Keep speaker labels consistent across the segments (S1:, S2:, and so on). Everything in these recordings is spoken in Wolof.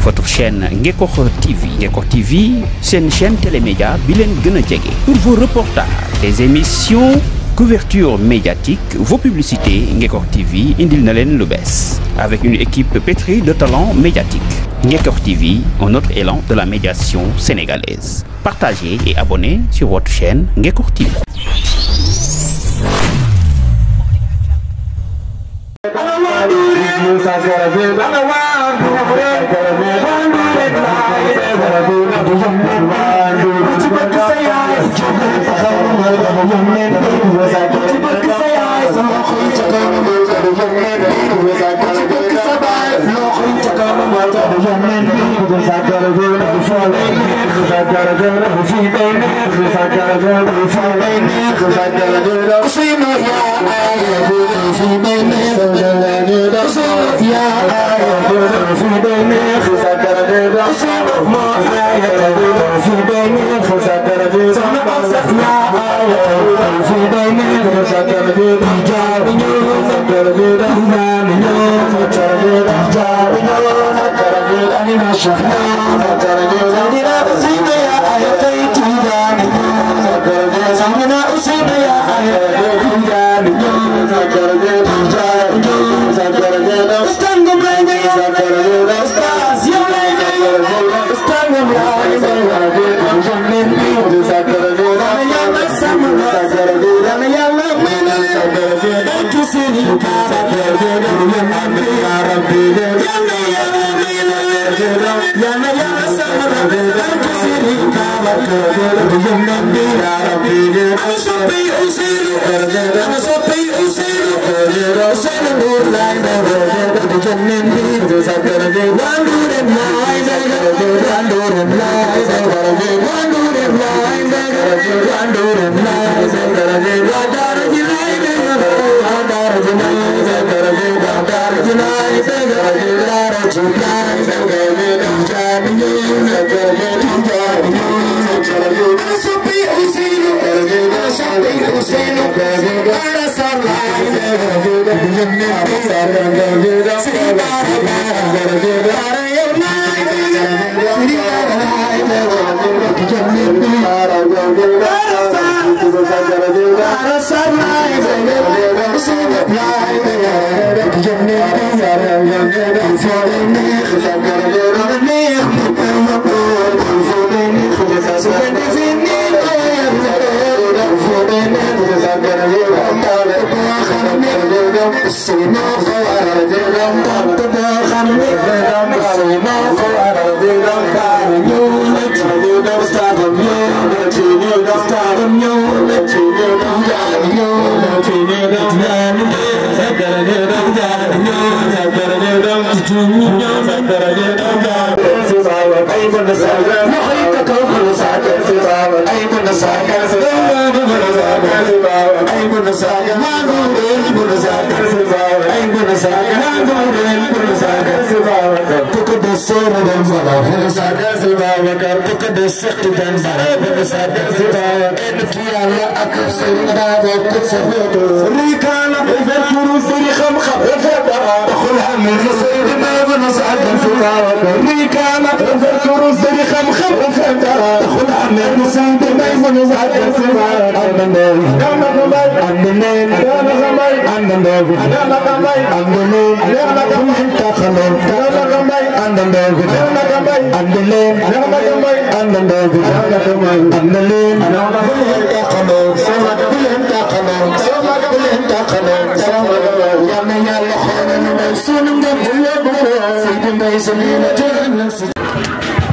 S1: votre chaîne Ngekokh TV. Ngekokh TV, c'est une chaîne télémédia bilen gëna djégé. Pour vos reportages, des émissions, couverture médiatique, vos publicités, Ngekokh TV indil na len lu bess. Avec une équipe pétrie de talents médiatiques. Ngekokh TV, un autre élan de la médiation sénégalaise. Partagez et abonnez sur votre chaîne Ngekokh TV.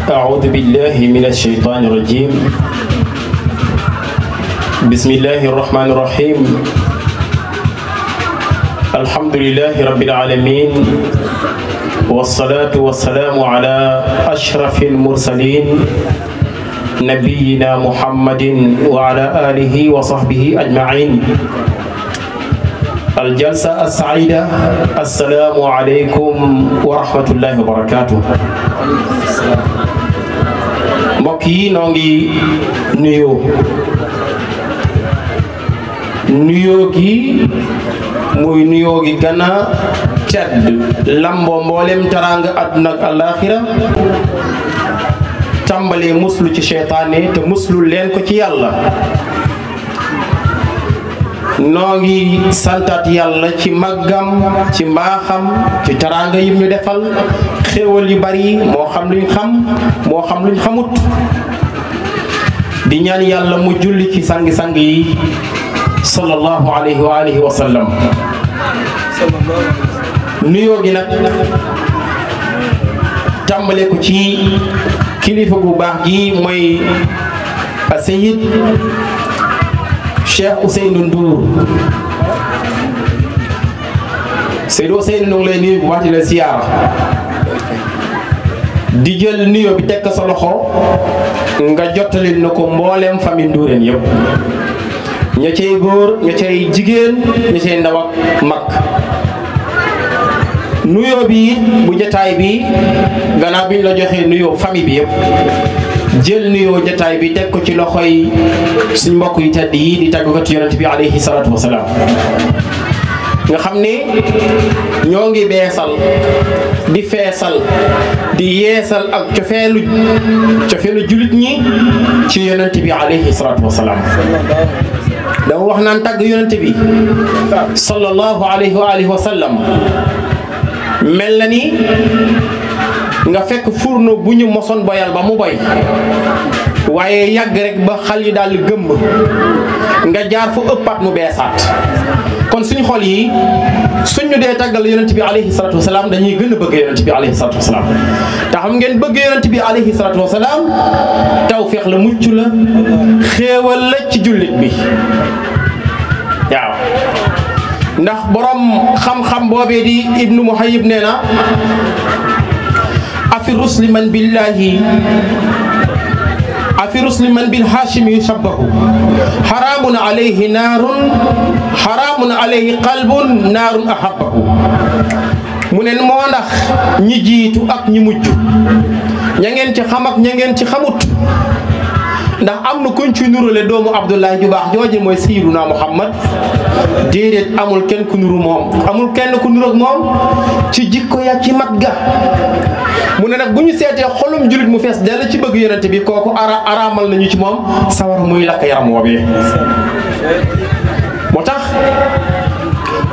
S2: أعوذ بالله من الشيطان الرجيم. بسم الله الرحمن الرحيم. الحمد لله رب العالمين، والصلاة والسلام على أشرف المرسلين نبينا محمد وعلى آله وصحبه أجمعين. الجلسة السعيدة، السلام عليكم ورحمة الله وبركاته. mbokk yi noo ngi nuyoo gi muy nuyoo gi gën a tedd lambo mboolem teraanga àdduna ak àllaaxira tàmbalee muslu ci seytaane te muslu leen ko ci yàlla noo ngi santaat yàlla ci màggam ci mbaaxam ci teraanga yim ñu defal xéewal yu bari moo xam luñ xam moo xam luñ xamut di ñaan yàlla mu julli ci sangi-sang yi sallallahu alayhi wa alihi wa sallam nuyoo gi nag tàmbale ko ci kilifa gu baax gi mooy Seyid Cheikh Ousseynou Ndour Seydou Ousseynou nu ngi lay nuyu bu baax di la siyaara di jël nuyoo bi teg sa loxo nga jottalil na ko mboolem famille Ndourène yëpp ña cay góor ña cay jigéen ña cay ndaw ak mag nuyoo bi bu jataay bi gannaaw bi ñu la joxee nuyoo famille bi yëpp jël nuyoo jataay bi teg ko ci loxoy suñ mbokk yu tedd yi di tàggukatu yonent bi alayhi salaatu wasalaam nga xam ne ñoo ngi beesal di feesal di yeesal ak cofeelu jullit ñi ci yonent bi alayhi salaatu wasalaam dama wax naan tàgg yonent bi sallallahu alayhi wa alihi wa sallam mel na ni nga fekk fourneau bu ñu mosoon boyal ba mu boy waaye yàgg rek ba xal yi daal gëmm nga jaar fu ëppaat mu beesaat kon suñu xol yi suñu dee tàggal yonent bi alayhi salatu wasalaam dañuy gën a bëgg yonent bi alayhi salatu wasalaam te xam ngeen bëgg yonent bi alayhi salatu wasalaam tawfeex la mucc la xéewal la ci jullit bi waaw ndax borom xam-xam boobee di ibnu muhayyib nee na afi rusli man billahi afi rusli man bil hashimi yushabbahu haramun alayhi naarun haramun alayhi qalbun naarun ahabbahu mu ne moo ndax ñi jiitu ak ñi mujj ña ngeen ci xam ak ña ngeen ci xamut ndax am na kuñ ci nurale doomu Abdullahi ju baax jooju mooy Sayyiduna Muhammad déedéet amul kenn ku nuru moom amul kenn ku nuru ak moom ci jikko ya ci mat ga mu ne nag bu ñu seetee xolum jullit mu fees dell ci bëgg yonent bi kooku araamal nañu ci moom sawar muy lakk yaram woobee moo tax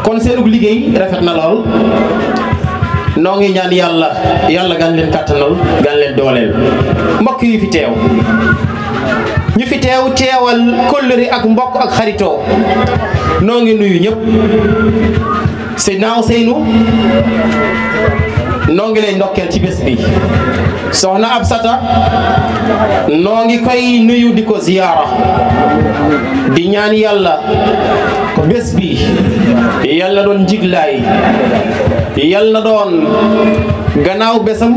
S2: kon seenug liggéey rafet na lool noo ngi ñaan yàlla gan leen kàttanal gan leen dooleel mbokk yi fi teew ñu fi teewal kóllëre ak mbokk ak xaritoo noo ngi nuyu ñëpp Seydina Ousseynou noo ngi lay ndokkeel ci bés bi soxna Absata noo ngi koy nuyu di ko ziyaara di ñaan yàlla bés bi yàlla doon njiglaay yàlla doon gannaaw bésam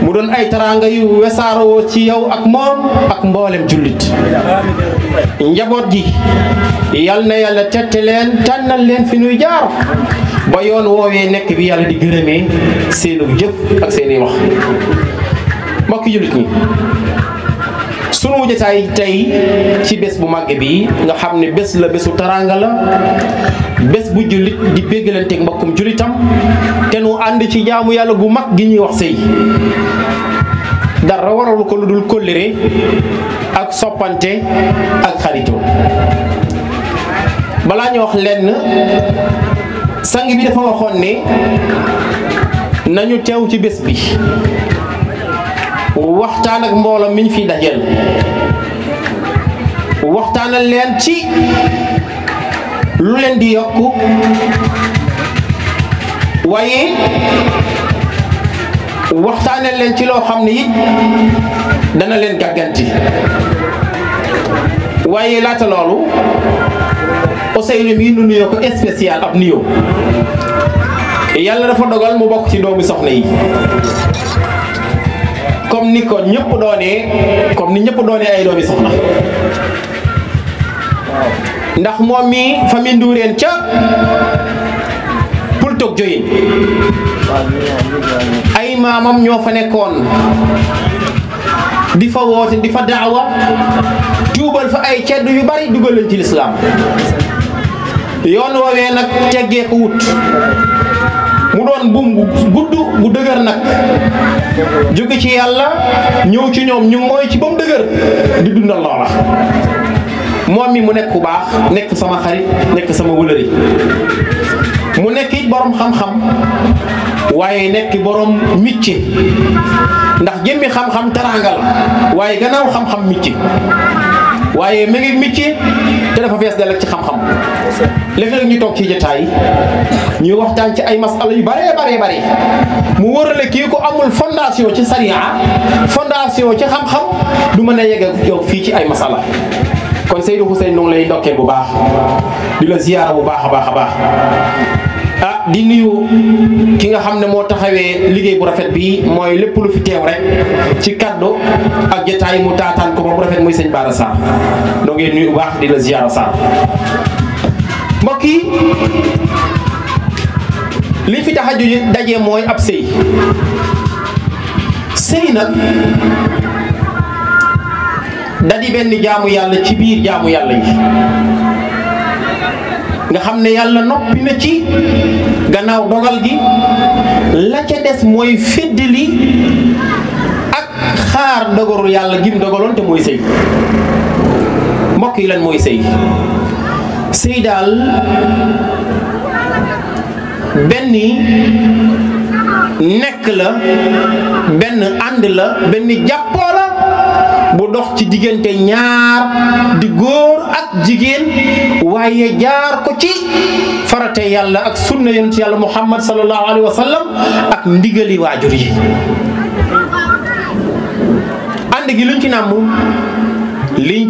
S2: mu doon ay taraanga yu wesaaroo ci yow ak moom ak mboolem jullit njaboot gi yal na yàlla tette leen tànnal leen fi nuy jaar ba yoon woowee nekk bi yàlla di gërëmee seenu jëf ak seeni wax mbokki jullit ñi sunu jotaay tey ci bés bu màgg bi nga xam ne bés la bésu taraanga la bés bu jullit di béggalanteeg mbokkum jullitam te nu ànd ci jaamu yàlla gu mag gi ñuy wax sëy dara waralu ko lu dul kóllëre ak soppante ak xaritoo balaa ñu wax lenn sang bi dafa waxoon ne nañu teew ci bés bi waxtaan ak mbooloo mi ñu fi dajeel waxtaanal leen ci lu leen di yokk waaye waxtaanal leen ci loo xam ne it dana leen gàgganti waaye laata loolu Ousseynou mii nu nuyoo ko spécial ab nuyoo yàlla dafa dogal mu bokk ci doomi soxna yi comme ni ñëpp doonee ay doomi soxna ndax moom mi famille Ndourène ca pul toog joyin ay maamam ñoo fa nekkoon di fa woote di fa daawa tuubal fa ay ceddu yu bari dugal leen ci lislaam yoon woowee nag teggee ko wut mu doon buum gudd bu dëgër nag jóge ci yàlla ñëw ci ñoom ñu mooy ci ba mu dëgër di dundal loola moom mi mu nekk ku baax nekk sama xarit nekk sama wëlëri mu nekk it borom xam-xam waaye nekk borom métier ndax jëmmi xam-xam teraanga la waaye gannaaw xam-xam métier waaye mi ngi métier te dafa fees dal ci xam-xam léeg-léeg ñu toog ci jotaay ñuy waxtaan ci ay masala yu bare mu wërale kii ko amul fondation ci sariya fondation ci xam-xam du mën a yegg ak yow fii ci ay masala kon Seydou Hussein ñu ngi lay ndokkeel bu baax di la ziyaara bu baax a baax ah di nuyu ki nga xam ne moo taxawee liggéey bu rafet bi mooy lépp lu fi teew rek ci kaddu ak jotaay mu taataan ko moom rafet muy sëñ Bara Sarr doo ngeen nuyu bu baax di la ziyaara Sarr mbokk yi li fi tax a daje mooy ab sëy nag da di benn jaamu yàlla ci biir jaamu yàlla yi nga xam ne yàlla noppi na ci gannaaw dogal gi la ca des mooy feddali ak xaar dogalu yàlla gim dogaloon te mooy sëy mbokk yi lan mooy sëy sëy daal benn nekk la benn ànd la benn jàppoo la bu dox ci diggante ñaar di góor ak jigéen waaye jaar ko ci farate yàlla ak sunna yonent yàlla Muhammad sallallahu alayhi wa sallam ak ndigali waajur yi ànd gi luñ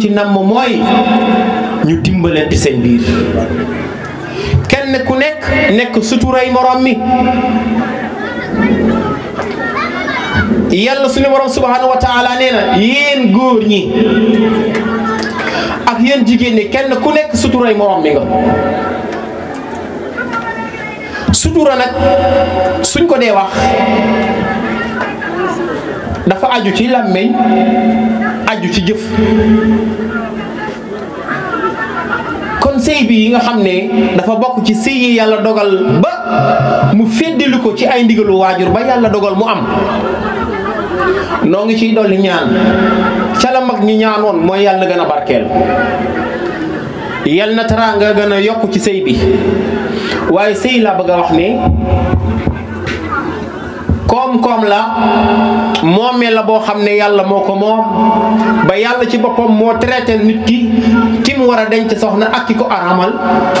S2: ci namm mooy ñu dimbalante seen biir kenn ku nekk suturay morom mi yàlla suñu borom subhanahu wa taala nee na yéen góor ñi ak yéen jigéen ñi kenn ku nekk suturay morom mi nga sutura nag suñ ko dee wax dafa aju ci làmmiñ aju ci jëf kon sëy bi yi nga xam ne dafa bokk ci sëy yi yàlla dogal ba mu féddali ko ci ay ndigalu waajur ba yàlla dogal mu am noo ngi ciy dolli ñaan ca la mag ñi ñaanoon mooy yàlla gën a barkeel yal na teraanga gën a yokk ci sëy bi waaye sëy laa bëgg a wax ne koom-koom la moomee la boo xam ne yàlla moo ko moom ba yàlla ci boppam moo traité nit ki mu war a denc soxna ak ki ko araamal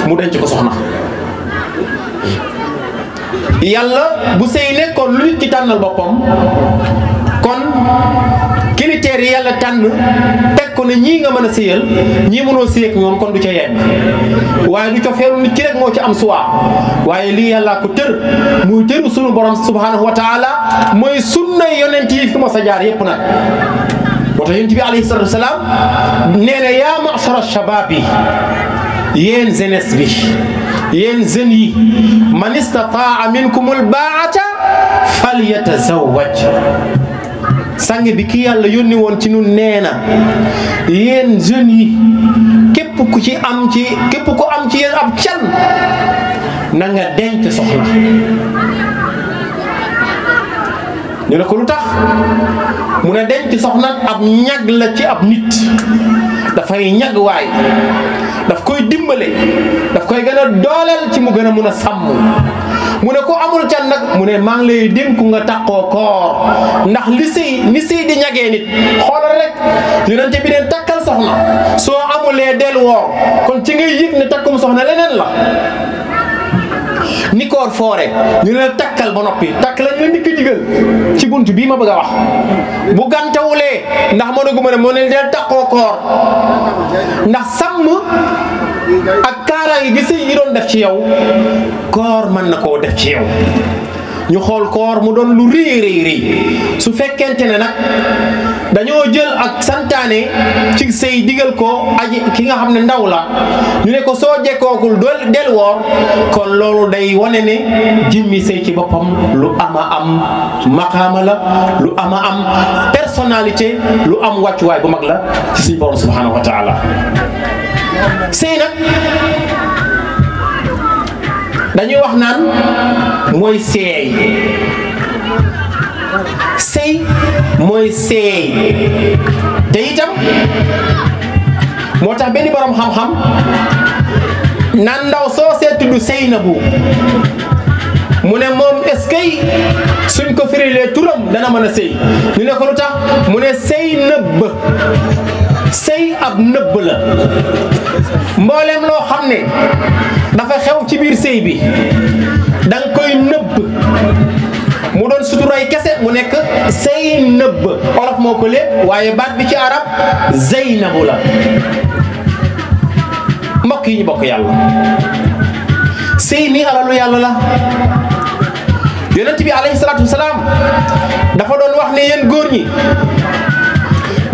S2: mu denc ko soxna yàlla bu sëy nekkoon lu nit ki tànnal boppam kon critères yi yàlla tànn teg ko ne ñii nga mën a sëyal ñii mënoo sëy ak ñoom kon du ca yegg waaye du ca feeru nit ki rek moo ci am suwaa waaye lii yàllaa ko tër muy tëru sunu borom subhanahu wa taala mooy sunna yonent yi fi mos a jaar yépp nag moo tax yonent bi alayhi salatu wasalaam nee na yaa ma'shara shabaab yi yéen jeunesse bi yéen jeunes yi man istataa minkumul baata falyatazawwaj sang bi ki yàlla yónni woon ci ñun nee na yéen jeunes yi képp ku am ci yéen ab can na nga denc soxna ñu ne ko lu tax mu ne denc soxna ab ñag la ci ab nit dafay ñag waay daf koy dimbale daf koy gën a dooleel ci mu gën a mun a sàmm mu ne ko amul can nag mu ne maa ngi lay dénku nga taqoo koor ndax ni sëy di ñagee nit xoolal rek yonente bi neen takkal soxna soo amulee del woor kon ci ngay yëg ne takkum soxna leneen la ni koor foore ñu ne la takkal ba noppi takk lañ la ndikk digal ci bunt bii ma bëgg a wax bu gantawulee ndax moo dugg ma ne moo ne del takkoo koor ndax sàmm ak kaaraange gi sëy yi doon def ci yow koor mën na koo def ci yow ñu xool koor mu doon lu rëy su fekkente ne nag dañoo jël ak santaane ci sëy digal ko aji ki nga xam ne ndaw la ñu ne ko soo jekkookul del woor kon loolu day wane ne jëmmi sëy ci boppam lu ama am maqaama la lu ama am personnalité lu am wàccuwaay bu mag la ci suñu borom subhanahu wa taala sëy nag dañuy wax naan mooy seey sëy mooy seey te itam moo tax benn borom xam-xam naan ndaw soo see tudd Seynabu mu ne moom est-ce que suñ ko firilee turam dana mën a sëy ñu ne ko lu tax mu ne sëy nëbb sëy ab nëbb la mbooleem loo xam ne dafa xew ci biir sëy bi danga koy nëbb mu doon suturay kese mu nekk sëy nëbb olof moo ko lépp waaye baat bi ci arab Zeynabu la mbokk yi ñu bokk yàlla sëy mi alalu yàlla la yonent bi alayhi salaatu wasalaam dafa doon wax ne yéen góor ñi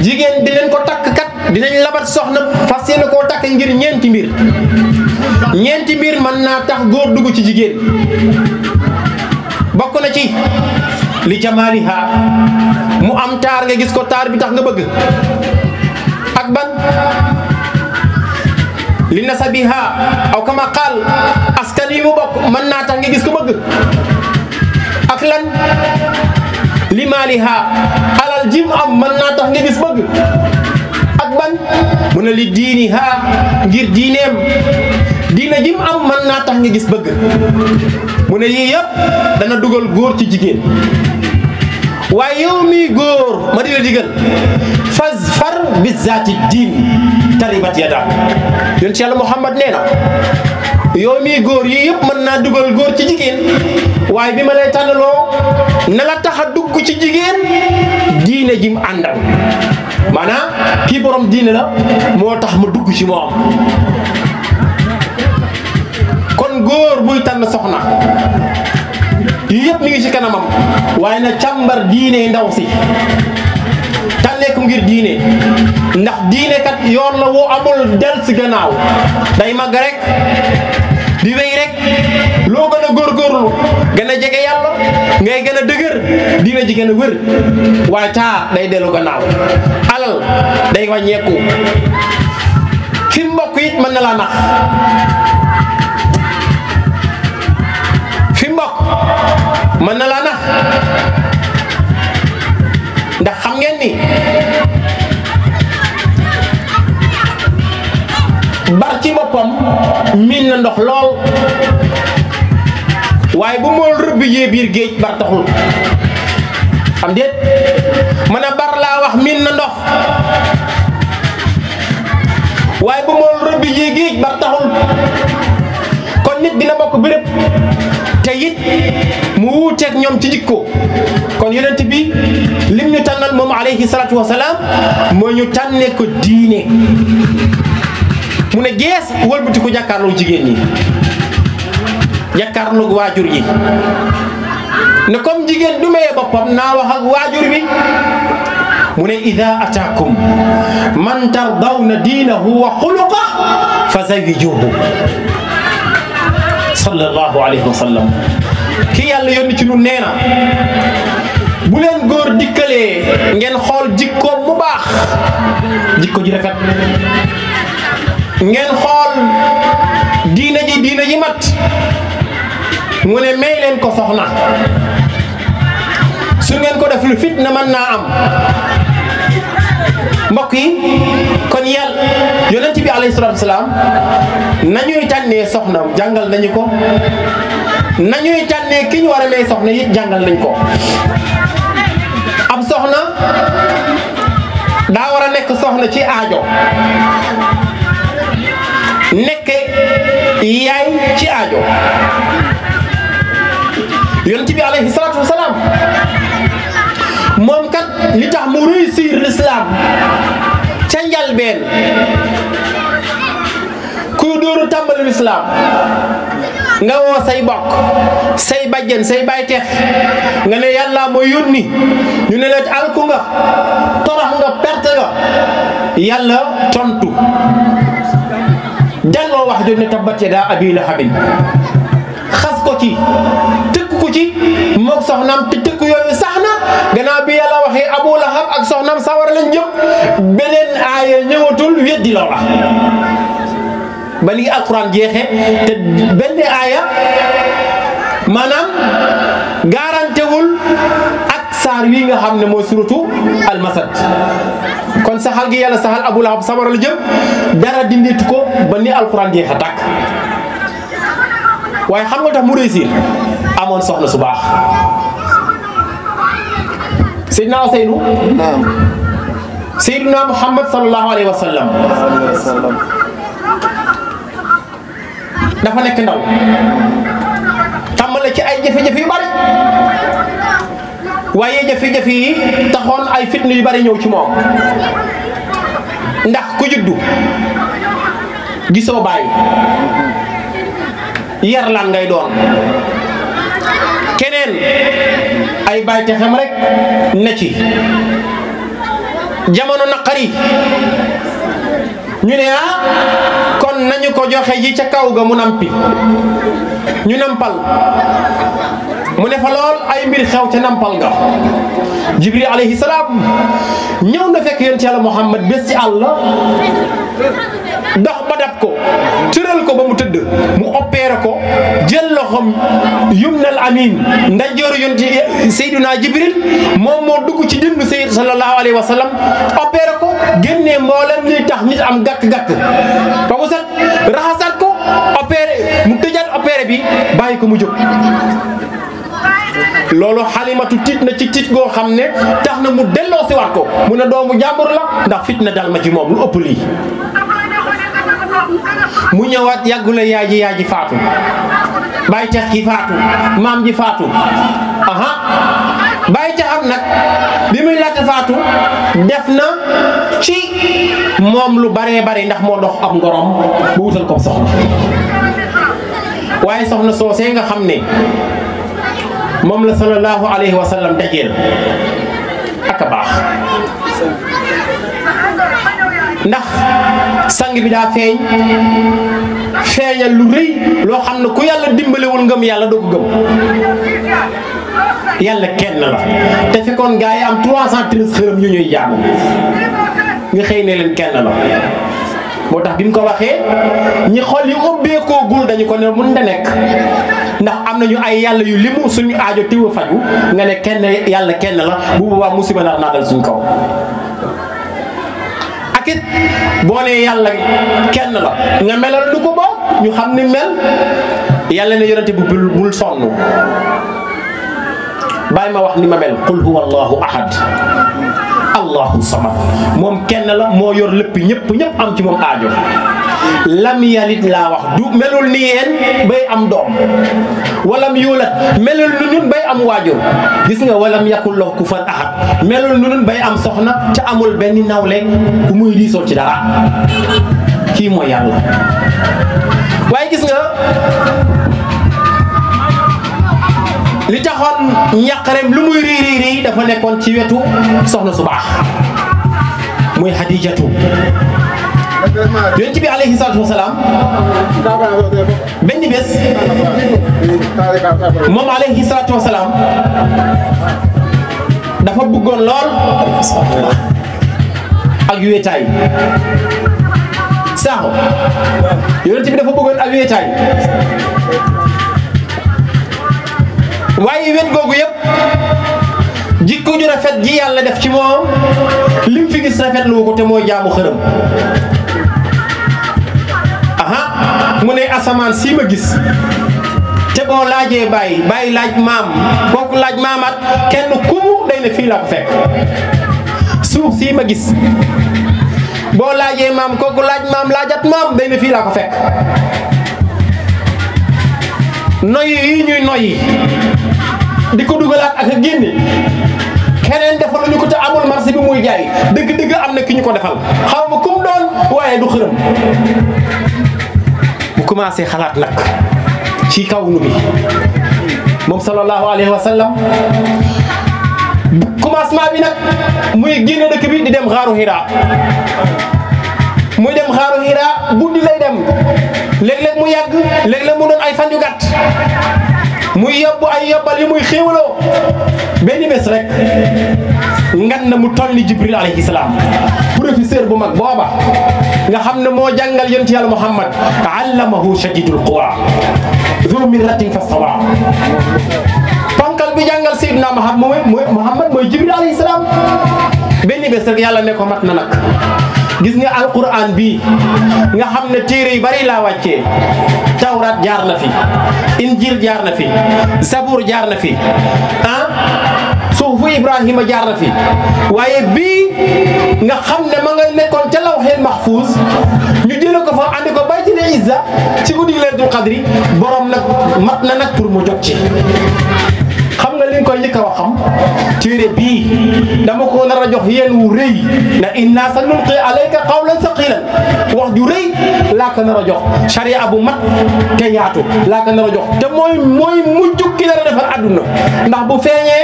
S2: jigéen dinañ ko takk kat dinañ labat soxna fas yéene koo takk ngir ñeenti mbir mën naa tax góor dugg ci jigéen bokk na ci li jamaaliha mu am taar nga gis ko taar bi tax nga bëgg ak ban li nasabiha aw kama qaal askan yi mu bokk mën naa tax nga gis ko bëgg ak lan li maaliha alal jim am mën naa tax nga gis bëgg ak ban mu ne li diiniha ngir diineem diina jim am mën naa tax nga gis bëgg mu ne yii yëpp dana dugal góor ci jigéen waaye yow mi góor ma di la digal fazfar bi zaati diin taribat yada yonent Yàlla Muhammad nee na yow mi góor yii yëpp mën naa dugal góor ci jigéen waaye bi ma lay tànnaloo na la tax a dugg ci jigéen diine ji mu àndal maanaam kii borom diine la moo tax ma dugg ci moom kon góor buy tànn soxna yii yëpp mi ngi ci kanamam waaye na càmbar diine ndaw si tànnee ko ngir diine ndax diine kat yoon la woo amul del si gannaaw day màgg rek di wéy rek loo gën a góorgóorlu gën a jege yàlla ngay gën a dëgër diine ji gën a wër waaye taa day dellu gannaaw alal day wàññeeku fi mbokk it mën na laa nax fi mbokk mën na laa nax ndax xam ngeen ni bar ci boppam miin na ndox lool waaye bu mool rëbb yee biir géej bar taxul xam déet mën a bar laa wax miin na ndox waaye bu mool rëbb yee géej bar taxul kon nit dina bokk béréb te it mu wuuteeg ñoom ci jikko kon yonent bi lim ñu tànnal moom alayhi salaatu wasalaam moo ñu tànnee ko diine mu ne gees wëlbati ko jàkkaarloog jigéen ñi jàkkaarloog waajur yi ne comme jigéen du mayee boppam naa wax ak waajur bi mu ne ida ataakum man tardawna diinahu wa xuluqa fa zawijuhu sallallahu alayhi wa sallam ki yàlla yónni ci nu nee na bu leen góor dikkalee ngeen xool jikkoom mu baax jikko ji rafet ngeen xool diina ji mat mu ne may leen ko soxna su ngeen ko def lu fitna mën naa am mbokk yi kon yàlla yonent bi alayhi salaatu wasalaam nañuy tànnee soxna jàngal nañu ko nañuy tànnee ki ñu war a may soxna it jàngal nañ ko ab soxna daa war a nekk soxna ci aajo nekk yaay ci aajo yonent bi alayhi salaatu wasalaam moom kat li tax mu réussir l'islam ca njalbeen kuy dóoru tàmbali l'islam nga woo say bokk say bajjen say bay teex nga ne yàlla mooy yónni ñu ne la alku nga torox nga perte nga yàlla tontu delloo wax jo ne tabbat yadaa abii lahabin xas ko ci tëkk ko ci moog soxnaam te tëkk yooyu sax na gannaaw bi yàlla waxee Abu Lahab ak soxnaam sawara lañ jëm beneen aaya ñëwatul weddi loola ba ni alquran jeexee te benn aaya maanaam garantewul ak saar wi nga xam ne mooy suratu almasad kon saxal gi yàlla saxal Abu Lahab sawara la jëm dara dinditu ko ba ni alquran jeexa tàkk waaye xam nga tax mu réussir amoon soxna su baax Seydina Ousseynou Seydina Muhammad sallallahu alayhi wa sallam dafa nekk ndaw tàmbale ci ay jafe-jafe yu bari waaye jafe-jafe yi taxoon ay fitna yu bari ñëw ci moom ndax ku juddu gisoo bàyyi yar lan ngay doon keneen ay bàyyi te xam rek ne ci jamono naqari ñu ne kon nañu ko joxe ji ca kaw ga mu nampi ñu nampal mu ne fa lool ay mbir xew ca nampal ga Jibril alayhi salaam ñëw na fekk yonent Yàlla Muhammad bés ci àll dox ba dab ko tëral ko ba mu tëdd mu opéré ko jël loxom yumnal amin ndajooru yonent Seydina Jibril moom moo dugg ci dënnu Seyd sallallahu alayhi wa sallam opéré ko génnee mboolem liy tax nit am gàkk-gàkk ba mu set raxasaat ko opéré mu tëjaat opéré bi bàyyi ko mu jóg loolu Xalimatu tiit na ci tiit goo xam ne tax na mu delloo si waat ko mu ne doomu jàmbur la ndax fitna dal ma ci moom lu ëpp lii mu ñëwaat yàggule yaay ji faatu bàyyi tax ki faatu maam ji faatu bàyyi taxam nag bi muy laata faatu def na ci moom lu baree bari ndax moo dox ab ngorom bu wutal ko soxna waaye soxna soosee nga xam ne moom la sallallahu alayhi wa sallam dajeel ak a baax ndax sang bi daa feeñal lu rëy loo xam ne ku yàlla dimbalewul ngëm yàlla doo ko gëm yàlla kenn la te fekkoon gaa yi am 313 xërëm yu ñuy jaamu nga xëy ne leen kenn la moo tax bi mu ko waxee ñi xol yi ubbeekoo gul dañu ko ne mun da nekk ndax am nañu ay yàlla yu limu suñu aajo tiw a faju nga ne kenn yàlla kenn la bu boobaa musiba nar naa dal suñ kaw ak it boo nee yàlla kenn la nga melal lu ko boo ñu xam ni mel yàlla ne yonente bu bul sonn bàyyi ma wax ni ma mel qul huwa allahu ahad allahu samad moom kenn la moo yor lépp ñëpp am ci moom aajo lam yalit laa wax du melul ni yéen bay am doom walam yuulat melul nu ñun bay am waajur gis nga walam yakul lahu kufuwan ahad melul nu ñun bay am soxna te amul benn nawle bu muy diisoo ci dara kii mooy yàlla waaye gis nga li taxoon ñàqareem lu muy rii dafa nekkoon ci wetu soxna su baax muy Xadijatu yonent bi alayhi salaatu wasalaam benn bés moom alayhi salaatu wasalaam dafa bëggoon lool ak wéetaay saaxo yonent bi dafa bëggoon ak wéetaay waaye wet googu yëpp jikko ju rafet ji yàlla def ci moom lim fi gis rafet lu ko te mooy jaamu xërëm mu ne asamaan si ma gis te boo laajee bàyyi laaj maam kooku laaj maamaat kenn kumu day ne fii laa ko fekk suuf si ma gis boo laajee maam kooku laaj maam laajat maam day ne fii laa ko fekk noyyi yi ñuy noyyi di ko dugalaat ak a génne keneen defaluñu ko te amul marché bi muy jaay dëgg-dëgg am na ki ñu ko defal xaw ma kum doon waaye du xërëm bu commencé xalaat nag ci kawnu bi moom sallallahu alayhi wa sallam commencement bi nag muy génn dëkk bi di dem xaaru Hira muy dem xaaru Hira guddi lay dem léeg-léeg mu yàgg léeg-léeg mu doon ay fan yu gàtt muy yóbbu ay yóbbal yi muy xéewaloo benn bés rek ngan na mu toll ni Jibril alayhi salaam professeur bu mag booba nga xam ne moo jàngal yonent yàlla Muhammad allamahu shadidul quwa dhu mirratin fastawa ponkal bi jàngal Seydina Muhammad mooy Jibril alayhi salaam benn bés rek yàlla ne ko mat na nag gis nga alquran bi nga xam ne téere yu bari laa wàccee tawrat jaar na fi injil jaar na fi zabur jaar na fi suufu Ibrahima jaar na fi waaye bii nga xam ne ma nga nekkoon ca lawhil mahfuz ñu jële ko fa andi ko baytil izza ci guddi laylatul qadri borom nag mat na nag pour mu jot ci xam nga li nga koy njëkk a wax xam téere bii dama ko nar a jox yéen wu rëy na inna sanulqi alayka qawlan saqilan wax ju rëy laa ko nar a jox sharia bu mat te yaatu laa ko nar a jox te mooy mujj ki nar a defar adduna ndax bu feeñee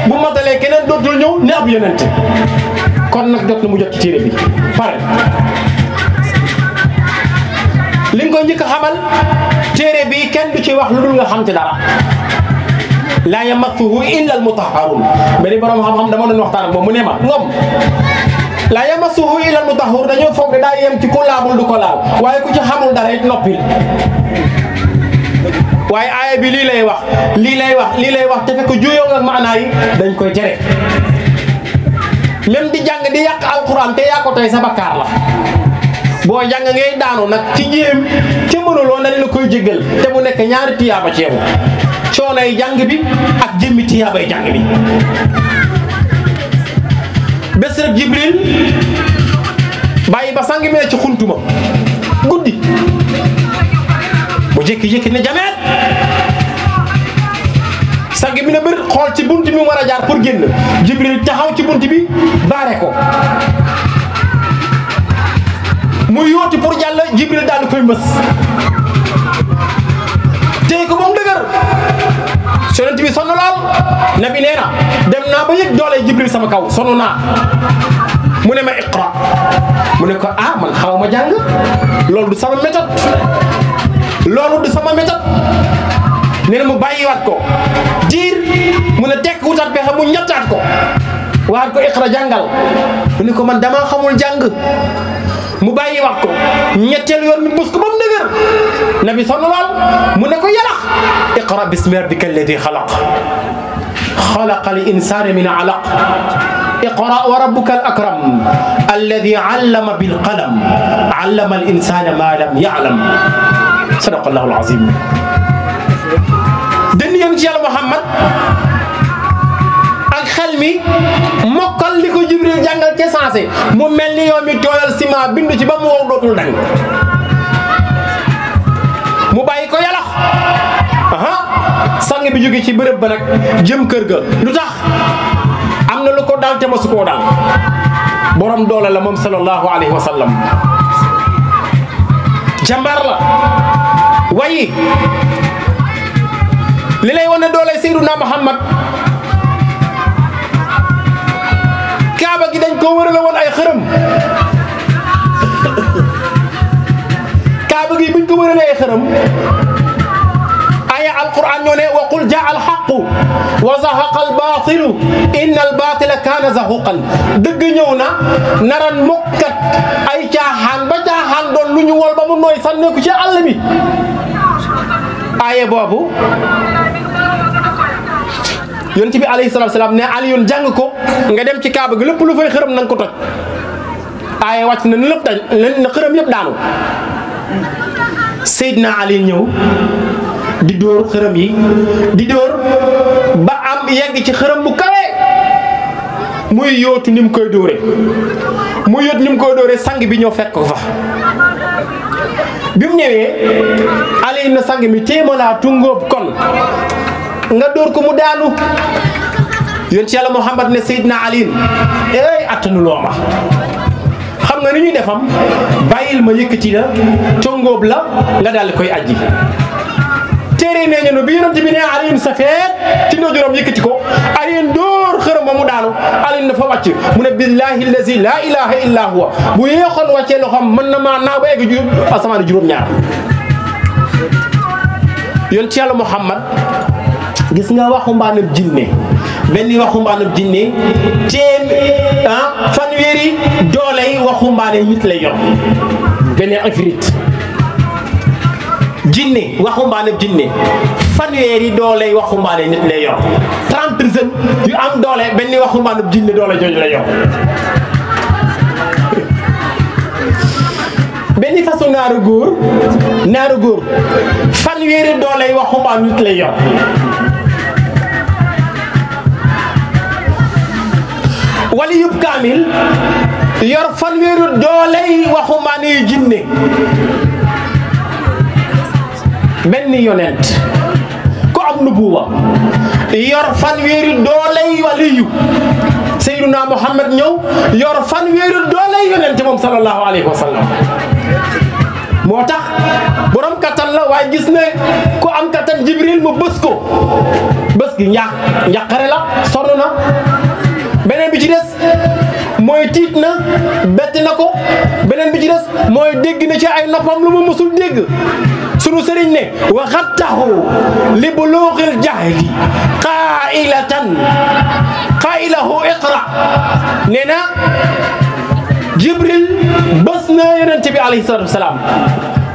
S2: bu matalee keneen dootul ñëw ne ab yonent kon nag jot na mu jot ci téere bi pare li nga koy njëkk a xamal téere bi kenn du ci wax lu dul nga xam ci dara laa yamassuhu illa al-mutahharun benn borom xam-xam dama doon waxtaan ak moom mu ne ma ngom laa yamassuhu illa al-mutahharun dañoo foog ne daa yem ci ku laabul du ko laal waaye ku ci xamul dara it noppil waaye aaya bi lii lay wax te fekk juyoo ak maanaa yi dañ koy tere même di jàng di yàq alquran te yaa ko tey sa bakkaar la boo jàng ngay daanu nag ci jéem te mënuloo nañ la koy jéggal te mu nekk ñaari tiyaaba ceebu coonay jàng bi ak jëmmi tiyaabay jàng bi bés rek Jibril bàyyi ba sang mi ne ci xuntuma guddi mu jékki-jékki ne jameet sang mi ne bëri xool ci bunt mi war a jaar pour génn Jibril taxaw ci bunt bi baare ko mu yooti pour jàll Jibril daal di koy mbës téye ko moom dëgër Yonent bi sonn lool nabi nee na dem naa ba yëg doole Jibril sama kaw sonn naa mu ne ma iqra mu ne ko man xaw ma jàng loolu du sama méthode nee na mu bàyyiwaat ko diir mu ne tekk wutaat pexe mu ñettaat ko waxaat ko iqra jàngal mu ne ko man damaa xamul jàng mu bàyyi wax ko ñetteel yoon mi bus ko ba mu dëgër nabi sonn lool mu ne ko yalax iqra bismi rabbika alladi xalaq xalaqal insaana min alaq iqra wa rabbuka al akram alladi allama bil qalam allama al insaana ma lam ya'lam sadaqa allahu al azim den yéen ci yàlla Muhammad ak xel mi mokkal li ko Jibril jàngal ca saase mu mel ni yow mi tooyal ciment bindu ci ba mu wow dootul dañ mu bàyyi ko yalax sang bi jóge ci bërëb ba nag jëm kër ga lu tax am na lu ko dal te masu koo dal borom doole la moom sallallahu alayhi wa sallam jàmbaar la wayi li lay wane doole Seydina Muhammad kaaba gi dañ ko wërale woon ay xërëm kaaba gi buñ ko wërale ay xërëm aya alquran ñoo ne wa qul jaa alxaqu wa zahaqa albatilu inna albatila kaana zahuqan dëgg ñëw na naran mokkat ay caaxaan ba caaxaan doon lu ñu wol ba mu nooy sànneeku ci àll bi aya boobu yonent bi alayhi salaatu salaam ne Aliyun jàng ko nga dem ci kaaba gi lépp lu fay xërëm na nga ko toj aaye wàcc na lépp dañ na xërëm yëpp daanu Seydina Ali ñëw di dóor xërëm yi di dóor ba am yegg ci xërëm bu kawe muy yóotu ni mu koy dóore muy yóotu ni mu koy dóore sang bi ñëw fekk ko fa bi mu ñëwee Ali na sang mi téema laa tungóob kon nga dóor ko mu daanu yonent Yàlla Muhammad ne Seydina Ali attanu loo ma xam nga ni ñuy defam bàyyil ma yëkkati la tongóob la nga daal di koy ajji téere nee ñu bi yonent bi ne Ali sa feet ci ndojoram yëkkati ko Ali dóor xërëm ba mu daanu Ali dafa wàcc mu ne billahi allazi la ilaha illa huwa bu yéexoon wàccee loxoom mën na maa naaw ba egg asamaan juróom-ñaar yonent Yàlla Muhammad gis nga waxumbaanam jinne benn waxumbaanam jinne fanweeri dooley waxumbaane nit lay yor benn ifrit jinne waxumbaane jinne fanweeri dooley waxumbaane nit lay yor 30 jeunes yu am doole benn waxumbaane jinne doole jooju lay yor benn façon naaru góor fanweeri dooley waxumbaane nit lay yor wali yub kaamil yor fanweeri dooley waxumbaane yu jinne benn yonent ko am nubuwa yor fanweeri dooley waliyu Seydina Muhammad ñëw yor fanweeri dooley yonent moom sallallahu alayhi wa sallam moo tax borom kattan la waaye gis ne ku am kattan Jibril mu bës gi njàqare la sonn na beneen bi ci des mooy tiit na bett na ko beneen bi ci des mooy dégg na ci ay noppam lu mu musul dégg sunu sëriñ ne waxattahu li buluuxil jahli qaa'ilahu iqra nee na Jibril bës na yonent bi alayhi salaatu wasalaam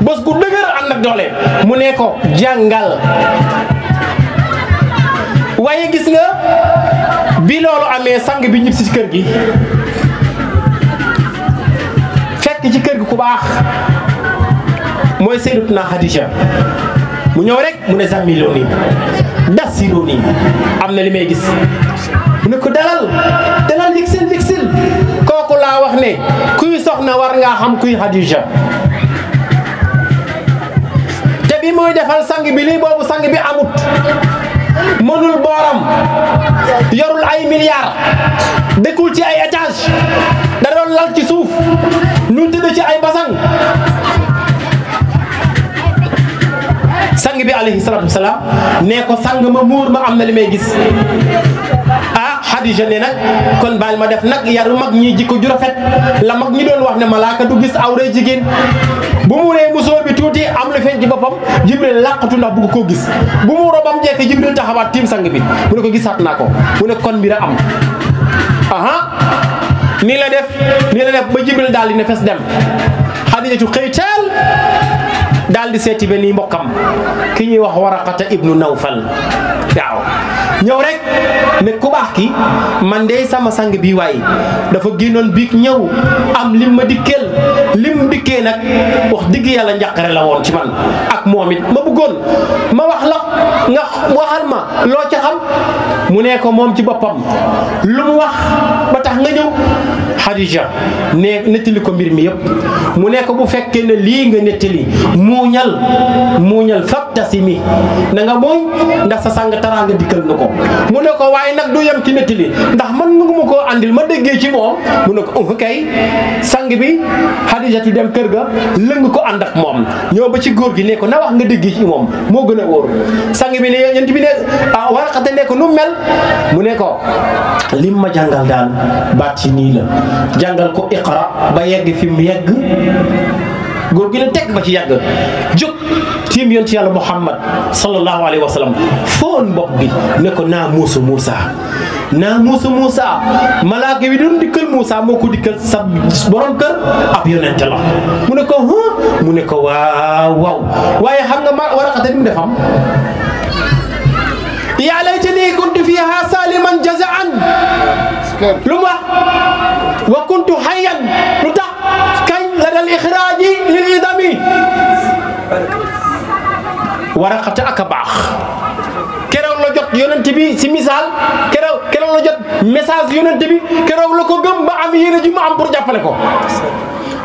S2: bës gu dëgër ànd ak doole mu ne ko jàngal waaye gis nga bi loolu amee sang bi ñib si ci kër gi fekk ci kër gi ku baax mooy Sayyidatuna Xadija mu ñëw rek mu ne zammiluni dassiruni am na li may gis mu ne ko dalal yëgsil kooku laa wax ne kuy soxna war ngaa xam kuy Xadija te bi muy defal sang bi lii boobu sang bi amut mënul booram yorul ay milliards dëkkul ci ay étage da doon lal ci suuf ñu tëdd ci ay basang sang bi alayhi salaatu wasalaam nee ko sang ma muur ma am na li may gis Xadija ne nag kon baal ma def nag yaru mag ñi jikko ju rafet la mag ñi doon wax ne malaaka du gis awray jigéen bu mu ree musóor bi tuuti am lu feeñ ci boppam Jibril làqatu ndax bëgg koo gis bu mu robam jekk Jibril taxawaat tiim sang bi mu ne ko gisaat naa ko mu ne kon mbir a am nii la def ba Jibril daal di ne fes dem Xadijatu xëy teel daal di seeti benn mbokkam ki ñuy wax Waraqata ibnu Nawfal waaw ñëw rek ne ku baax ki man de sama sang bi waaye dafa génnoon biig ñëw am lim ma dikkee nag wax digg yàlla njàqare la woon ci man ak moom it ma bëggoon ma wax la nga waxal ma loo ca xam mu ne ko moom ci boppam lu mu wax ba tax nga ñëw Xadija ne nettali ko mbir mi yëpp mu ne ko bu fekkee ne lii nga nettali muuñal fabtasimi na nga mooy ndax sa sang taraanga dikkal na ko mu ne ko waaye nag du yem ci nettali ndax man nga ma koo andil ma déggee ci moom mu ne ko kay sang bi Xadija ti dem kër ga lëng ko ànd ak moom ñëw ba ci góor gi ne ko na wax nga déggee ci moom moo gën a wóor sang bi ne yent bi ne Waraqata ne ko nu mel mu ne ko lim ma jàngal daal baat ci nii la jàngal ko iqra ba yegg fi mu yegg góor gi ne teg ba ci yàgg jóg tiim yonent yàlla Muhammad sallallahu alayhi wa sallam foon bopp bi ne ko naa Muusa malaaka bi doon dikkal Muusa moo ko dikkal sa borom kër ab yonent la mu ne ko waaw waaye xam nga Waraqata ni mu defam yaa laytanii kuntu fiihaa saaliman jaza'an lu mu wax wa kuntu hayyan lu tax kañ la dal ixraaji lil idami Waraqata ak a baax keroog la jot yonent bi si misaal keroog la jot message yonent bi keroog la ko gëm ba am yéene ji mu am pour jàppale ko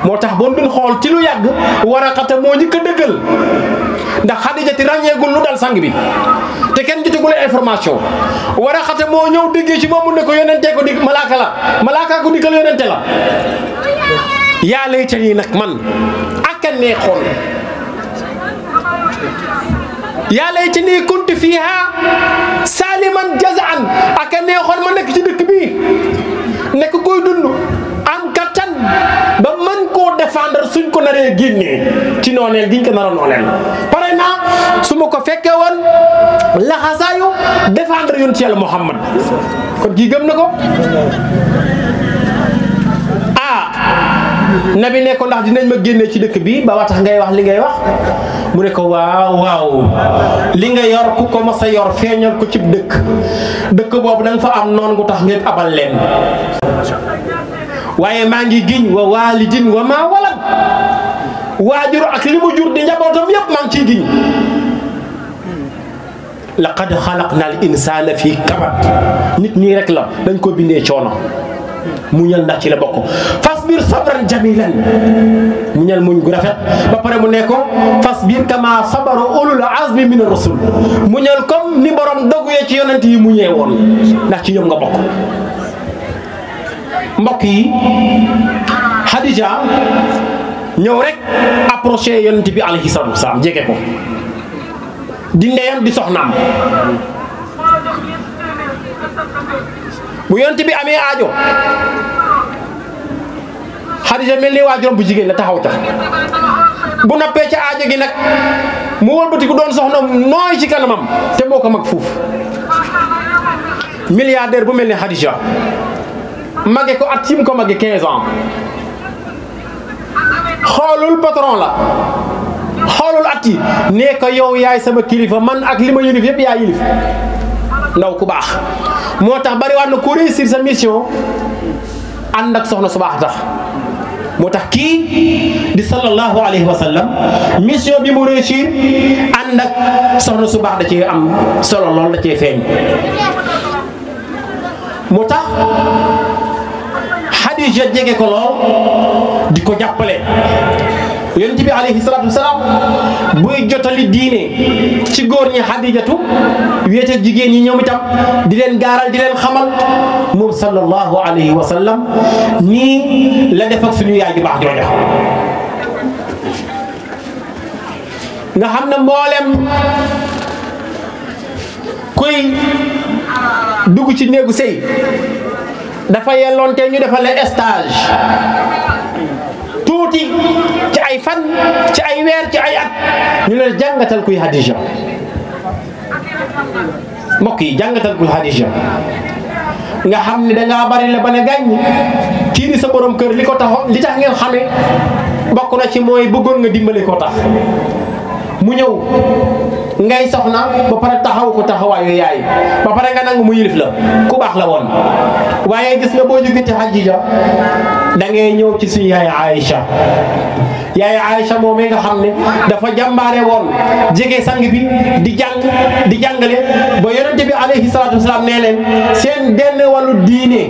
S2: moo tax bon duñ xool ci lu yàgg Waraqata moo njëkk a dëggal ndax Xadija ti ràññeegul lu dal sang bi te kenn jotagul information Waraqata moo ñëw déggee ci moom mu ne ko yonentee ko di malaaka ko dikkal yonente la yaa laytanii nag man ak a neexoon yaa laytanii kuntu fiihaa saaliman jaza'an ak a neexoon ma nekk ci dëkk bii nekk koy dund am kattan ba mën koo défendre suñ ko naree génnee ci nooneel giñ ko nar a nooneel pare naa su ma ko fekkee woon laxasaayu défendre yoon ci yàlla Muhammad kon kii gëm na ko nabi ne ko ndax dinañ ma génne ci dëkk bi ba tax ngay wax li ngay wax mu ne ko waaw waaw li nga yor ku ko mos a yor feeñal ko ci dëkk boobu da nga fa am noon gu tax ngeen abal leen waaye maa ngi giñ wa waalidin wa maa walad waajur ak li mu jur di njabootam yépp maa ngi ciy giñ laqad xalaqna al insana fii kabad nit ñi rek la dañ ko bindee coono muñal ndax ci la bokk fasbir sabran jamilan muñal muñ gu rafet ba pare mu ne ko fasbir kama sabara ulul azmi min ar-rusul muñal comme ni borom dogu yee ci yonent yi muñee woon ndax ci ñoom nga bokk mbokk yi Xadija ñëw rek approché yonent bi alayhi salaatu wasalaam jege ko di ndeyam di soxnaam bu yonent bi amee aajo Xadija mel ni waajuram bu jigéen la taxaw tax bu noppee ca aajo gi nag mu wëlbatiku doon soxna nooy ci kanamam te moo ko mag fuuf milliardaire bu mel ni Xadija mage ko at sim ko mage 15 ans xoolul patron la xoolul at yi nee ko yow yaay sama kilifa man ak li ma yilif yëpp yaa yilif ndaw ku baax moo tax bari waat na ku réussir sa mission ànd ak soxna su baax tax moo tax kii di sallallahu alayhi wa sallam mission bi mu réussir ànd ak soxna su baax da cee am solo lool da cee feeñ moo tax Xadija jege ko lool di ko jàppale yonent bi alayhi salaatu wasalaam buy jotali diine ci góor ñi Xadijatu wéeteeg jigéen ñi ñoom itam di leen gaaral di leen xamal moom sallallahu alayhi wa sallam nii la def ak suñu yaay ju baax jooja nga xam ne mboolem kuy dugg ci néegu sëy dafa yelloon te ñu defal la stage tuuti ci ay fan ci ay weer ci ay at ñu leen jàngatal kuy Xadija mbokk yi jàngatal kuy Xadija nga xam ne dangaa bari la ba ne gàññ kii di sa borom kër li ko tax li tax ngeen xamee bokk na ci mooy bëggoon nga dimbali ko tax mu ñëw ngay soxna ba pare taxaw ko taxawaayu yaay ba pare nga nangu mu yilif la ku baax la woon waaye gis nga boo jógee ci Xadija da ngay ñëw ci suñu yaay Aïcha yaay Aïcha moom nga xam ne dafa jàmbaare woon jege sang bi di jàngale ba yonent bi alayhi salaatu wasalaam nee leen seen denn wàllu diine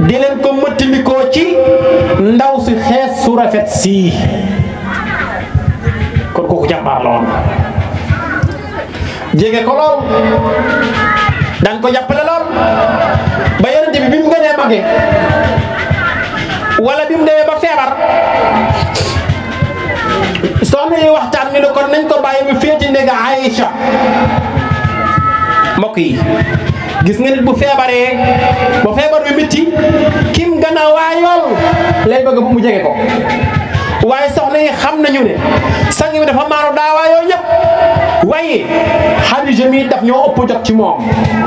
S2: di leen ko mëttalikoo ci ndaw si xees su rafet sii kon kooku jàmbaar la woon jege ko lool daan ko jàppale lool ba yonent bi bi mu gënee mage wala bi mu demee ba feebar soxna yi waxtaan ñu ne kon nañ ko bàyyi mu féeti ndega Aïcha mbokk yi gis nga nit bu feebaree ba feebar bi métti kim gën a waayool lay bëgg mu jege ko waaye soxna yi xam nañu ne sang bi dafa maaro daawaayoo ñëpp waaye Xadija mi daf ñoo ëpp jot ci moom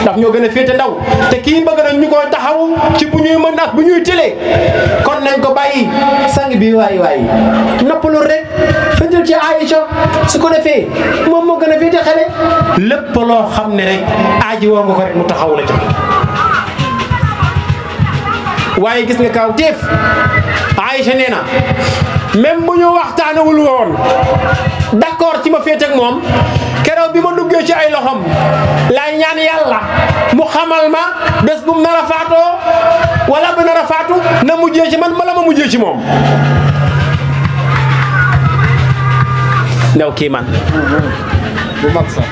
S2: daf ñoo gën a féete ndaw te kii bëgg nañ ñu koy taxaw ci bu ñuy mën ak bu ñuy tëlee kon nañ ko bàyyi sang bi waay noppalu rek féetal ci Aïcha su ko defee moom moo gën a féete xale lépp loo xam ne rek aaji woo nga ko rek mu taxaw la ca waaye gis nga kaw téef Aïcha nee na même bu ñu waxtaanewul woon d'accord ci ma féete ak moom keroog bi ma duggee ci ay loxom laay ñaan yàlla mu xamal ma bés bu mu nar a faatoo wala bu nar a faatu na mujjee ci man bala ma mujjee ci moom ndaw kii man
S3: bu mag sax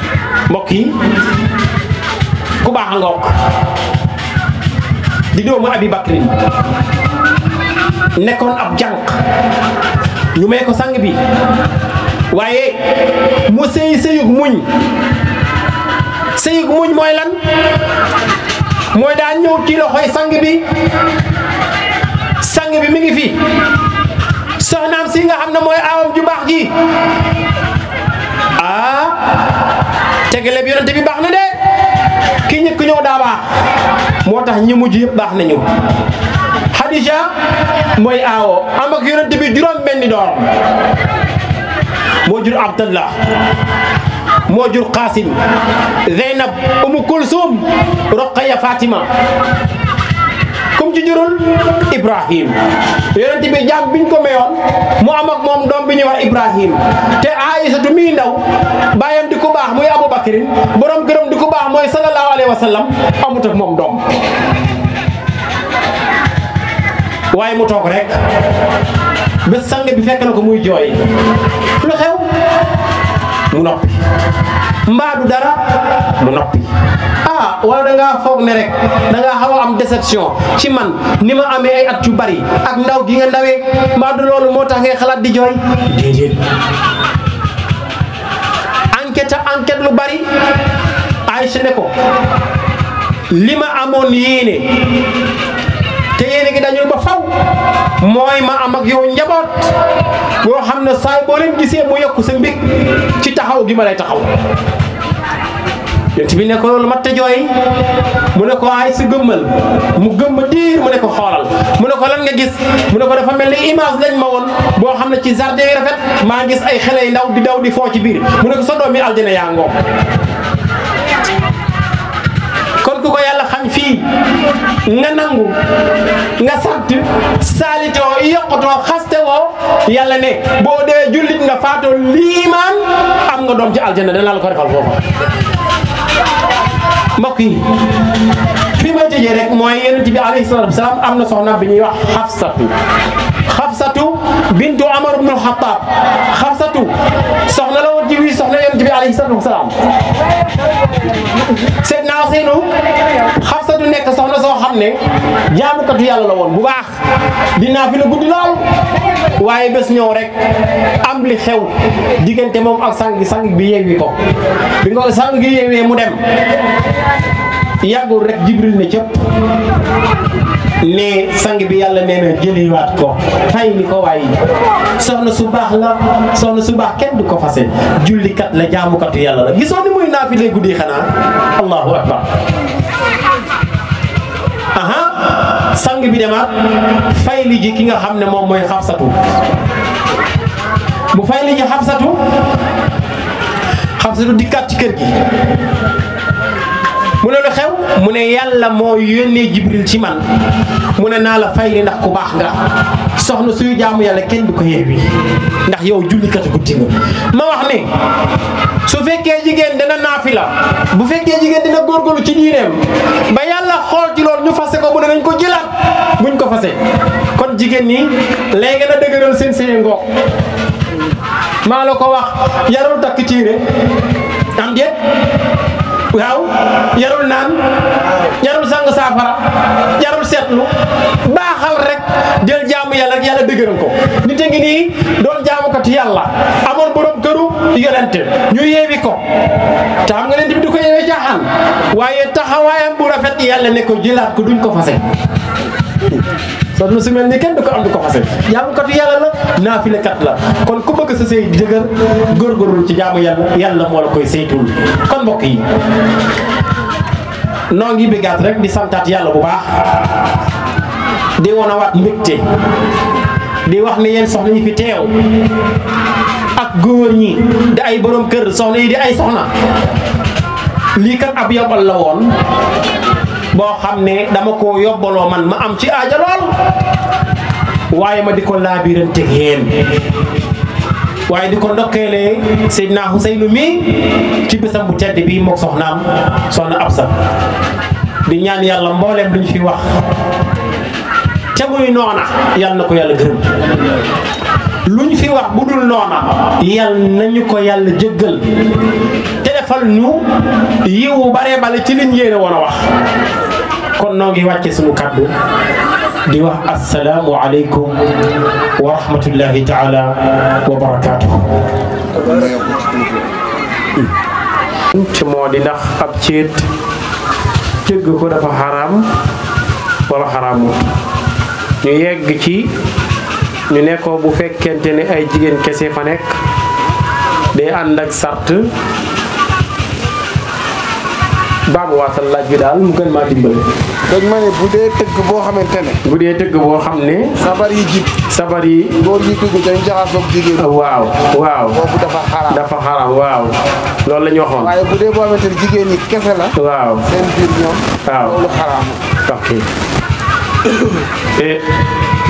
S2: mbokk yi ku baax a ngoog di doomu Abi Bakrin nekkoon ab jànq ñu may ko sang bi waaye mu sëyug muñ mooy lan mooy daa ñëw ci loxoy sang bi mi ngi fi soxnaam si nga xam ne mooy aawam ju baax ji tegale bi yonente bi baax na de ki ñëkk ñëw daa baax moo tax ñi mujj yëpp baax nañu Khadija mooy aawo am ak yonent bi juróom benni doom moo jur Abdallah moo jur Qasim Zeynab Umu Kulsum Roqaya Fatima comme ci jurul Ibrahim yonent bi jaam biñ ko mayoon mu am ak moom doom bi ñuy wax Ibrahim te Aïsatu mi ndaw baayam di ko baax muy Abu Bakrin borom gërëm di ko baax mooy sallallahu alayhi wa sallam amut ak moom doom waaye mu toog rek bés sang bi fekk na ko muy jooy lu xew mu noppi mbaadu dara mu noppi wala da ngaa foog ne rek da ngaa xaw a am déception ci man ni ma amee ay at yu bari ak ndaw gi nga ndawee mbaadu loolu moo tax ngay xalaat di jooy déedéet enquête lu bari Aïcha ne ko li ma amoon yéene te yéene gi dañul ba faw mooy ma am ak yow njaboot boo xam ne saay boo leen gisee mu yokku sa mbig ci taxaw gi ma lay taxaw yonent bi ne ko loolu mat te jooy mu ne ko ay si gëmmal mu gëmma diir mu ne ko xoolal mu ne ko lan nga gis mu ne ko dafa mel ni image lañ ma woon boo xam ne ci jardin yi rafet maa gis ay xale yu ndaw di daw di foo ci biir mu ne ko sa doom yi aljana yaa ngoom kon ku ko yàlla xañ fii nga nangu nga sant saalitoo yokkutoo xaste woo yàlla ne boo dee jullit nga faatoo liimaan am nga doom ci aljana dana la ko defal foofu mbokk yi fi may tëjee rek mooy yonent bi alayhi salaatu wasalaam am na soxna bi ñuy wax Xafsatu bintu Amar ibn al-Khattab Xafsatu soxna la woon ci wii soxna yonent bi alayhi salaatu wasalaam Seydina Useynu Xafsatu nekk soxna soo xam ne jaamukatu yàlla la woon bu baax dinaa fi la guddi lool waaye bés ñëw rek am li xew diggante moom ak sang bi yeewi ko bi nga sang gi yeewee mu dem yàggul rek Jibril ne cëpp ne sang bi yàlla nee na jëliwaat ko fay li ko waaye soxna su baax la soxna su baax kenn du ko fase jullikat la jaamukatu yàlla la gisoo ni muy naafile guddi xanaa allahu akbar sang bi demaat fay li ji ki nga xam ne moom mooy Xafsatu bu fay li ji Xafsatu dikkaat ci kër gi mu ne lu xew mu ne yàlla moo yónnee Jibril ci man mu ne naa la fay li ndax ku baax nga soxna suy jaamu yàlla kenn du ko yeewi ndax yow jullikatu guddi nga ma wax ne su fekkee jigéen dina naafila bu fekkee jigéen dina góorgóorlu ci diineem ba yàlla xool ci loolu ñu fase ko mu ne nañ ko jëlaat buñ ko fase kon jigéen ñi léegi na dëgëral seen sëy ngoog maa la ko wax yarul takk tiire am déet waaw yarul naan yarul sang saafara yarul seetlu baaxal rek jël jaamu yàlla rek yàlla dëgëral ko nit a ngi nii doon jaamukatu yàlla amoon borom këru yonente ñu yeewi ko te xam nga leen bi du ko yeewee caaxaan waaye taxawaayam bu rafet yàlla ne ko jëlaat ko duñ ko fase soxna su mel ni kenn du ko am du ko fase jaamukatu yàlla la naafilekat la kon ku bëgg sa sëy dëgër góorgóorlu ci jaamu yàlla moo la koy saytul kon mbokk yi noo ngi bëggaat rek di santaat yàlla bu baax di wonawaat mbégte di wax ne yéen soxna yi fi teew ak góor ñi di ay borom kër soxna yi di ay soxna lii kat ab yobal la woon boo xam ne dama ko yobbaloo man ma am ci aaja lool waaye ma di ko laabirante yéen waaye di ko ndokkeelee Seydina Huseynu mi ci bésam bu tedd bi mook soxnaam soxna Absa di ñaan yàlla mboolem lu ñu fi wax te muy noona yàlla na ko yàlla gërëm lu ñu fi wax bu dul noona yàlla nañu ko yàlla jéggal te defal ñu yiwu baree bale ci liñ yéene woon a wax kon noo ngi wàcce suñu kàddu di wax assalaamu aleykum wa rahmatullahi taala wa barakaatuhu ci moo di ndax ab céet jëgg ko dafa xaraam wala xaraamul ñu yegg ci ñu nekkoo bu fekkente ne ay jigéen kese fa nekk day ànd ak sart baamu waatal laaj bi daal mu gën maa dimbale.
S3: dañ ma ne bu dee tëgg boo xamante ne.
S2: bu dee tëgg boo xam ne.
S3: sabar yi jib.
S2: sabar yi.
S3: góor ñi dugg dañ jaxasoo ak jigéen.
S2: waaw waaw.
S3: boobu dafa xaraam.
S2: dafa xaraam waaw. loolu la ñu waxoon.
S3: waaye bu dee boo xamante ne jigéen ñi kese la.
S2: waaw
S3: seen biir ñoom.
S2: waaw
S3: loolu xaraam.
S2: ok et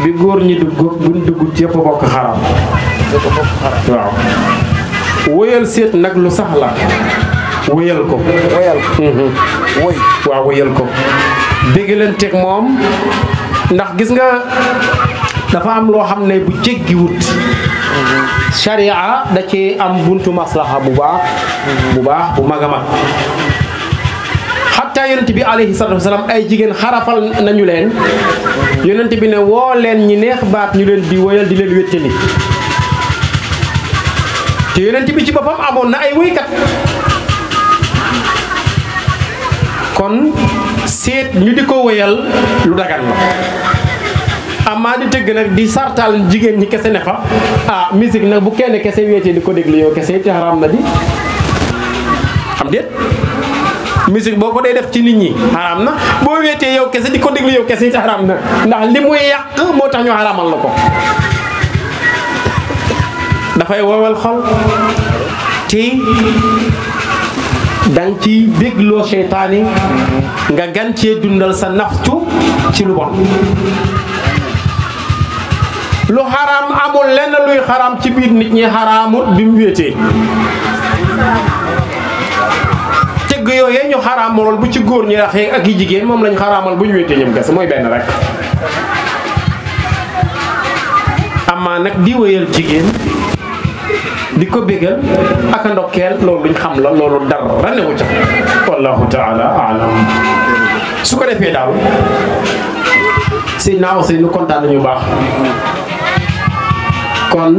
S2: bi góor ñi dugg buñ dugg yëpp bokk xaraam.
S3: yëpp bokk xaraam.
S2: waaw. wóyal seet nag lu sax la. wóyal ko.
S3: woyal ko. woy.
S2: waaw wóyal ko. dégg leen teg moom ndax gis nga dafa am loo xam ne bu jéggiwut. sharia da ci am buntu maslaha bu baax. bu mag a mag. xatta yonent bi alayhi salaatu wasalaam ay jigéen xarafal nañu leen. yonent bi ne woo leen ñi neex baat ñu leen di woyal di leen wéttali. te yonent bi ci boppam amoon na ay woykat. kon seet ñu di ko woyal lu dagan la. amaa di tëgg nag di sartaal jigéen ñi kese ne fa musique nag bu kenn kese wéetee di ko déglu yow kese te xaraam na di xam déet musique boo ko dee def ci nit ñi xaraam na boo wéetee yow kese di ko déglu yow kese te xaraam na ndax li muy yàq moo tax ñu xaraamal la ko. dafay wowal xol te danga ci dégloo seytaane nga gan cee dundal sa naftu ci lu bon. lu xaraam amul lenn luy xaraam ci biir nit ñi xaraamut bi mu wéetee. tëgg yooyee ñu xaraamalool bu ci góor ñi raxee ak yi jigéen moom lañ xaraamal bu ñu wéetee ñoom kese mooy benn rek. amaa nag di wéyal jigéen di ko bégal ak a ndokkeel loolu luñ xam la loolu dara newu ca wallahu taala alam. su ko defee daal Seydina Ousseynou kontaan nañu baax. kon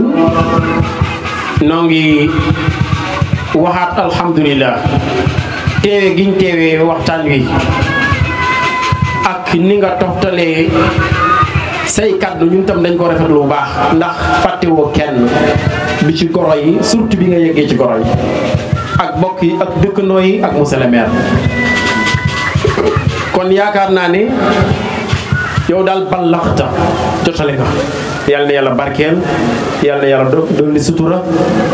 S2: noo ngi waxaat alhamdulilah teewe giñ teewee waxtaan wi ak ni nga toftalee say kàddu ñun tam dañ ko rafetlu bu baax ndax fàttewoo kenn bi ci goro yi surtout bi nga yeggee ci goro yi ak bokk yi ak dëkkandoo yi ak monsieur le maire. kon yaakaar naa ne yow daal ballaxta jotale nga. yàlla na yàlla barkeel yàlla na yàlla dolli sutura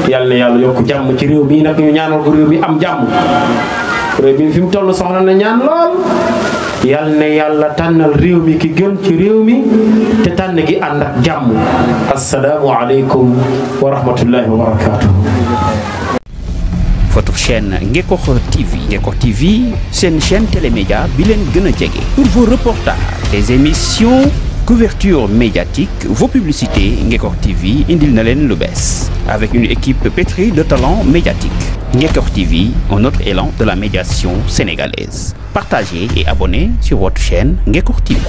S2: yàlla na yàlla yokk jàmm ci réew mi nag ñu ñaanal ko réew mi am jàmm. réew mi fi mu toll soxla na ñaan lool. yàlla na yàlla tànnal réew mi ki gën ci réew mi te tànn gi ànd ak jàmm. asalaamu aleykum wa rahmatullahi wa barakatuh.
S1: Votre chaîne Ngekokh TV. Ngekokh TV, c'est une chaîne télémédia bilen gëna jege. Pour vos reportages, des émissions, couverture médiatique, vos publicités, Ngekokh TV indil na len lu bees. Avec une équipe pétrie de talents médiatiques. Ngekokh TV, un autre élan de la médiation sénégalaise. Partagez et abonnez sur votre chaîne Ngekokh TV.